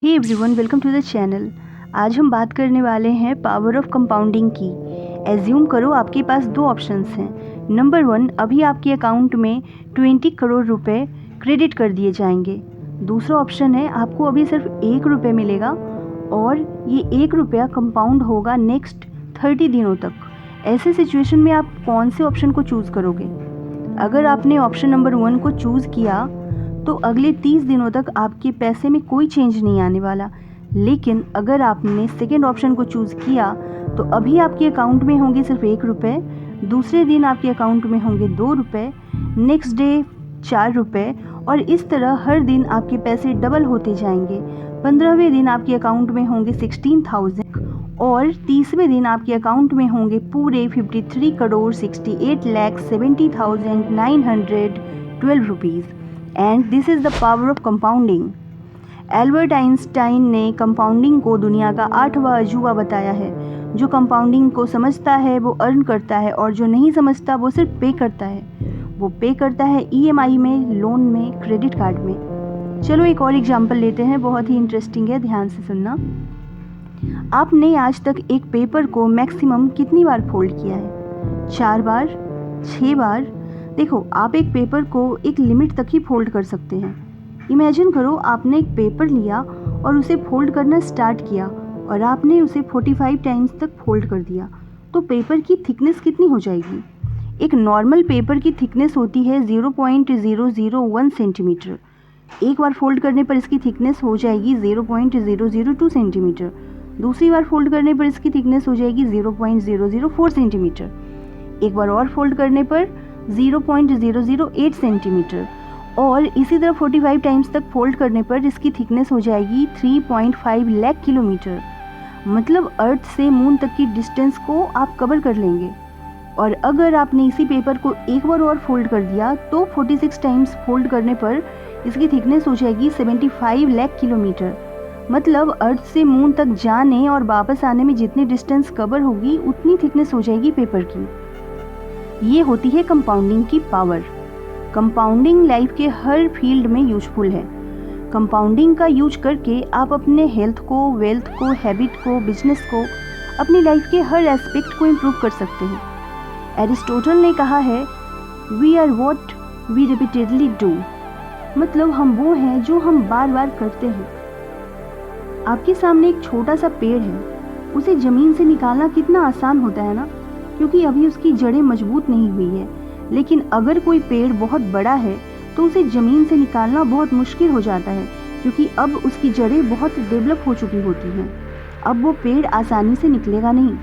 Hey everyone, welcome to the channel. आज हम बात करने वाले हैं पावर ऑफ कंपाउंडिंग की। एज्यूम करो आपके पास दो ऑप्शंस हैं। नंबर 1, अभी आपके अकाउंट में 20 करोड़ रुपए क्रेडिट कर दिए जाएंगे। दूसरा ऑप्शन है आपको अभी सिर्फ 1 रुपये मिलेगा और ये 1 रुपया कंपाउंड होगा नेक्स्ट 30 दिनों तक। ऐसे सिचुएशन में आप कौन से ऑप्शन को चूज़ करोगे? अगर आपने ऑप्शन नंबर 1 को चूज़ किया तो अगले 30 दिनों तक आपके पैसे में कोई चेंज नहीं आने वाला। लेकिन अगर आपने सेकेंड ऑप्शन को चूज़ किया तो अभी आपके अकाउंट में होंगे सिर्फ 1 रुपये, दूसरे दिन आपके अकाउंट में होंगे 2 रुपये, नेक्स्ट डे 4 रुपये और इस तरह हर दिन आपके पैसे डबल होते जाएंगे। 15वें दिन आपके अकाउंट में होंगे 16,000 और 30वें दिन आपके अकाउंट में होंगे पूरे 53 crore 68,70,912 rupees. And this is the power of compounding. Albert Einstein ने कंपाउंडिंग को दुनिया का 8वां अजूबा बताया है। जो कंपाउंडिंग को समझता है वो अर्न करता है और जो नहीं समझता वो सिर्फ पे करता है। वो पे करता है EMI में, लोन में, क्रेडिट कार्ड में। चलो एक और एग्जांपल लेते हैं, बहुत ही इंटरेस्टिंग है, ध्यान से सुनना। आपने आज तक एक पेपर को मैक्सिमम कितनी बार फोल्ड किया है? 4 बार, 6 बार? देखो, आप एक पेपर को एक लिमिट तक ही फोल्ड कर सकते हैं। इमेजिन करो आपने एक पेपर लिया और उसे फोल्ड करना स्टार्ट किया और आपने उसे 45 टाइम्स तक फोल्ड कर दिया, तो पेपर की थिकनेस कितनी हो जाएगी? एक नॉर्मल पेपर की थिकनेस होती है 0.001 सेंटीमीटर। एक बार फोल्ड करने पर इसकी थिकनेस हो जाएगी 0.002 सेंटीमीटर। दूसरी बार फोल्ड करने पर इसकी थिकनेस हो जाएगी 0.004 सेंटीमीटर। एक बार और फोल्ड करने पर 0.008 सेंटीमीटर और इसी तरह 45 टाइम्स तक फोल्ड करने पर इसकी थिकनेस हो जाएगी 3.5 लाख किलोमीटर। मतलब अर्थ से मून तक की डिस्टेंस को आप कवर कर लेंगे। और अगर आपने इसी पेपर को एक बार और फोल्ड कर दिया तो 46 टाइम्स फोल्ड करने पर इसकी थिकनेस हो जाएगी 75 लाख किलोमीटर। मतलब अर्थ से मून तक जाने और वापस आने में जितनी डिस्टेंस कवर होगी उतनी थिकनेस हो जाएगी पेपर की। ये होती है कंपाउंडिंग की पावर। कंपाउंडिंग लाइफ के हर फील्ड में यूजफुल है। कंपाउंडिंग का यूज करके आप अपने हेल्थ को, वेल्थ को, हैबिट को, बिजनेस को, अपनी लाइफ के हर एस्पेक्ट को इम्प्रूव कर सकते हैं। एरिस्टोटल ने कहा है, we are what we repeatedly do. मतलब हम वो हैं जो हम बार बार करते हैं। आपके सामने एक छोटा सा पेड़ है, उसे ज़मीन से निकालना कितना आसान होता है ना, क्योंकि अभी उसकी जड़ें मजबूत नहीं हुई है। लेकिन अगर कोई पेड़ बहुत बड़ा है तो उसे ज़मीन से निकालना बहुत मुश्किल हो जाता है, क्योंकि अब उसकी जड़ें बहुत डेवलप हो चुकी होती हैं। अब वो पेड़ आसानी से निकलेगा नहीं।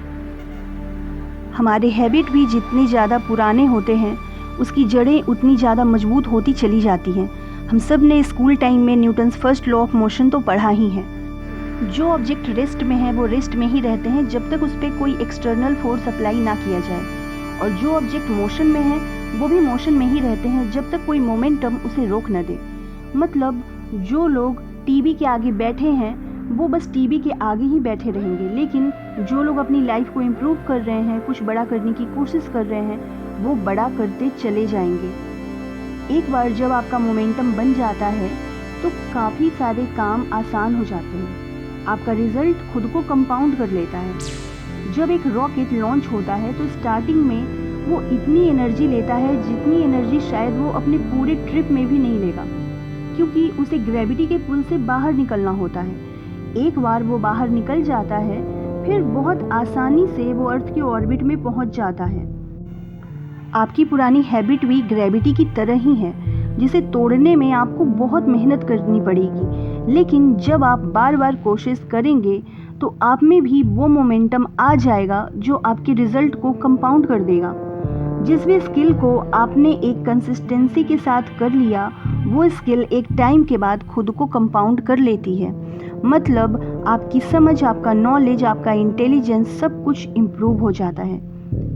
हमारे हैबिट भी जितने ज़्यादा पुराने होते हैं उसकी जड़ें उतनी ज़्यादा मजबूत होती चली जाती हैं। हम सब ने स्कूल टाइम में Newton's first law of motion तो पढ़ा ही है। जो ऑब्जेक्ट रेस्ट में है वो रेस्ट में ही रहते हैं जब तक उस पर कोई एक्सटर्नल फोर्स अप्लाई ना किया जाए, और जो ऑब्जेक्ट मोशन में है वो भी मोशन में ही रहते हैं जब तक कोई मोमेंटम उसे रोक न दे। मतलब जो लोग टीवी के आगे बैठे हैं वो बस टीवी के आगे ही बैठे रहेंगे, लेकिन जो लोग अपनी लाइफ को इम्प्रूव कर रहे हैं, कुछ बड़ा करने की कोशिश कर रहे हैं, वो बड़ा करते चले जाएंगे। एक बार जब आपका मोमेंटम बन जाता है तो काफ़ी सारे काम आसान हो जाते हैं। आपका रिजल्ट खुद को कंपाउंड कर लेता है। जब एक रॉकेट लॉन्च होता है तो स्टार्टिंग में वो इतनी एनर्जी लेता है जितनी एनर्जी शायद वो अपने पूरे ट्रिप में भी नहीं लेगा, क्योंकि उसे ग्रेविटी के पुल से बाहर निकलना होता है। एक बार वो बाहर निकल जाता है फिर बहुत आसानी से वो अर्थ के ऑर्बिट में पहुंच जाता है। आपकी पुरानी हैबिट भी ग्रेविटी की तरह ही है, जिसे तोड़ने में आपको बहुत मेहनत करनी पड़ेगी। लेकिन जब आप बार बार कोशिश करेंगे तो आप में भी वो मोमेंटम आ जाएगा जो आपके रिजल्ट को कंपाउंड कर देगा। जिस भी स्किल को आपने एक कंसिस्टेंसी के साथ कर लिया, वो स्किल एक टाइम के बाद खुद को कंपाउंड कर लेती है। मतलब आपकी समझ, आपका नॉलेज, आपका इंटेलिजेंस सब कुछ इम्प्रूव हो जाता है।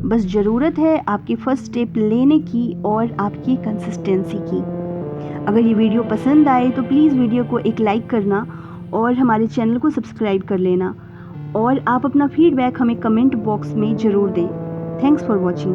बस ज़रूरत है आपकी फर्स्ट स्टेप लेने की और आपकी कंसिस्टेंसी की। अगर ये वीडियो पसंद आए तो प्लीज़ वीडियो को एक लाइक करना और हमारे चैनल को सब्सक्राइब कर लेना, और आप अपना फीडबैक हमें कमेंट बॉक्स में ज़रूर दें। Thanks for watching.